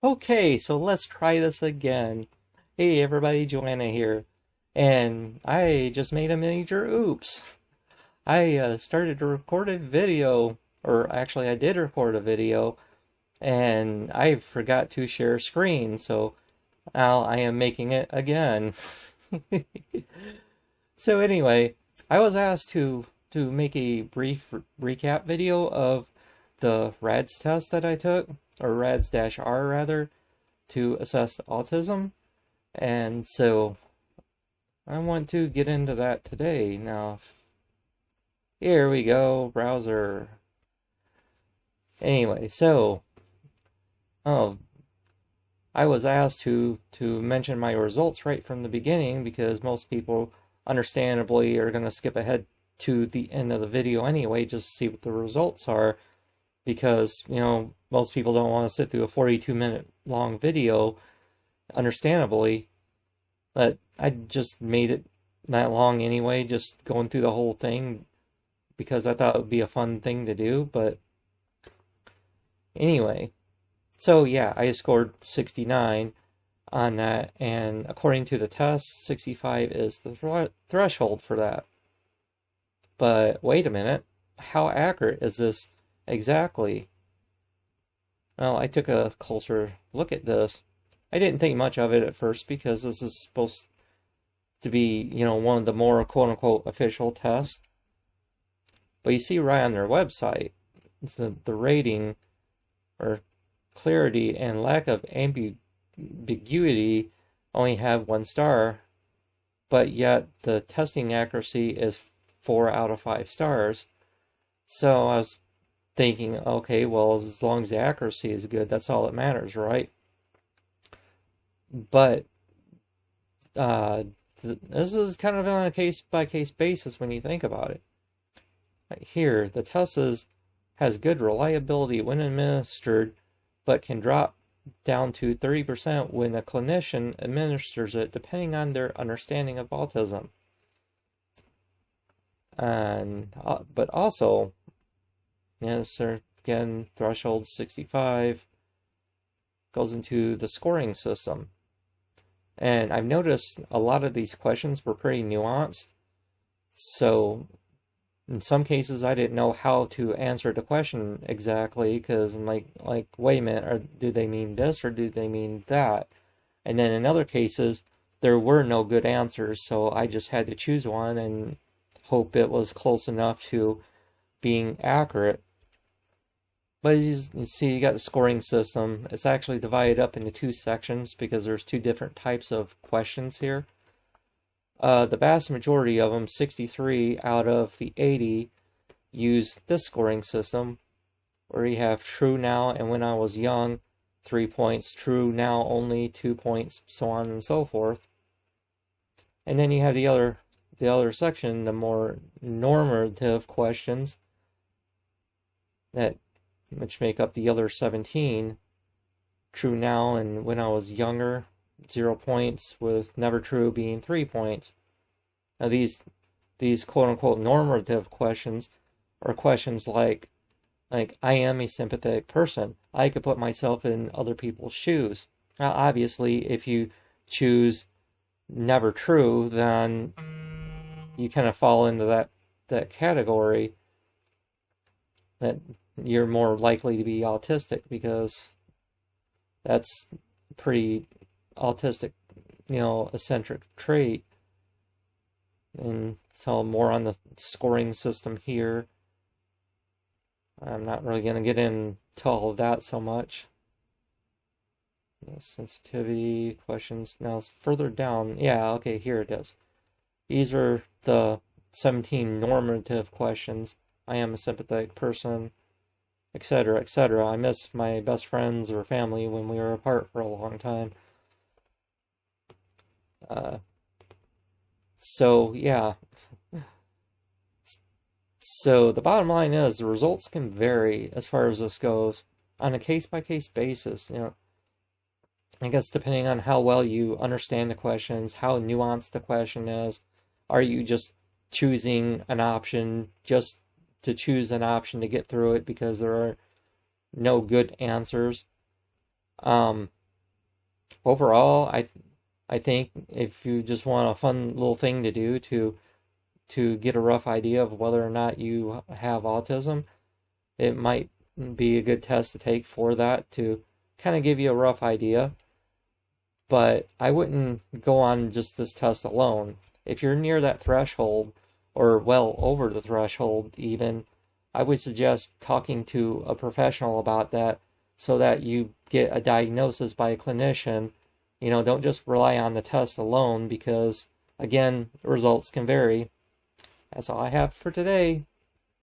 Okay, so let's try this again. Hey everybody, Joanna here. And I just made a major oops. I started to record a video, or actually I did record a video, and I forgot to share screen, so now I am making it again. So anyway, I was asked to make a brief recap video of the RAADS test that I took, or RAADS-R rather, to assess autism. And so I want to get into that today. Now, here we go, browser. Anyway, so oh, I was asked to mention my results right from the beginning because most people understandably are going to skip ahead to the end of the video anyway just to see what the results are because, most people don't want to sit through a 42-minute long video, understandably. But I just made it that long anyway, just going through the whole thing because I thought it would be a fun thing to do. But anyway, so yeah, I scored 69 on that, and according to the test, 65 is the threshold for that. But wait a minute, how accurate is this exactly? Well, I took a closer look at this. I didn't think much of it at first because this is supposed to be, one of the more quote-unquote official tests. But you see right on their website, the rating or clarity and lack of ambiguity only have 1 star, but yet the testing accuracy is 4 out of 5 stars. So I was thinking, okay, well, as long as the accuracy is good, that's all that matters, right? But this is kind of on a case-by-case basis when you think about it. Right here, the test has good reliability when administered, but can drop down to 30% when a clinician administers it, depending on their understanding of autism. And but also, yes, again, threshold 65 goes into the scoring system. And I've noticed a lot of these questions were pretty nuanced. So in some cases, I didn't know how to answer the question exactly because I'm like, wait a minute, or do they mean this or do they mean that? And then in other cases, there were no good answers, so I just had to choose one and hope it was close enough to being accurate. But as you see, you got the scoring system. It's actually divided up into 2 sections because there's 2 different types of questions here. The vast majority of them, 63 out of the 80, use this scoring system, where you have true now and when I was young, 3 points, true now only, 2 points, so on and so forth. And then you have the other section, the more normative questions, which make up the other 17. True now and when I was younger, 0 points, with never true being 3 points. Now these quote-unquote normative questions are questions like I am a sympathetic person. I could put myself in other people's shoes. Now obviously if you choose never true, then you kind of fall into that category that you're more likely to be autistic because that's pretty autistic, eccentric trait. And so more on the scoring system here. I'm not really going to get into all of that so much. Sensitivity questions. Now it's further down. Yeah, okay, here it is. These are the 17 normative questions. I am a sympathetic person, etc., etc. I miss my best friends or family when we were apart for a long time. So, yeah. So, the bottom line is the results can vary as far as this goes on a case-by-case basis. I guess depending on how well you understand the questions, how nuanced the question is. Are you just choosing an option just to choose an option to get through it because there are no good answers? Um, Overall, I think if you just want a fun little thing to do to get a rough idea of whether or not you have autism, it might be a good test to take for that to kind of give you a rough idea. But I wouldn't go on just this test alone. If you're near that threshold, or well over the threshold even, I would suggest talking to a professional about that so that you get a diagnosis by a clinician. Don't just rely on the test alone because, again, results can vary. That's all I have for today.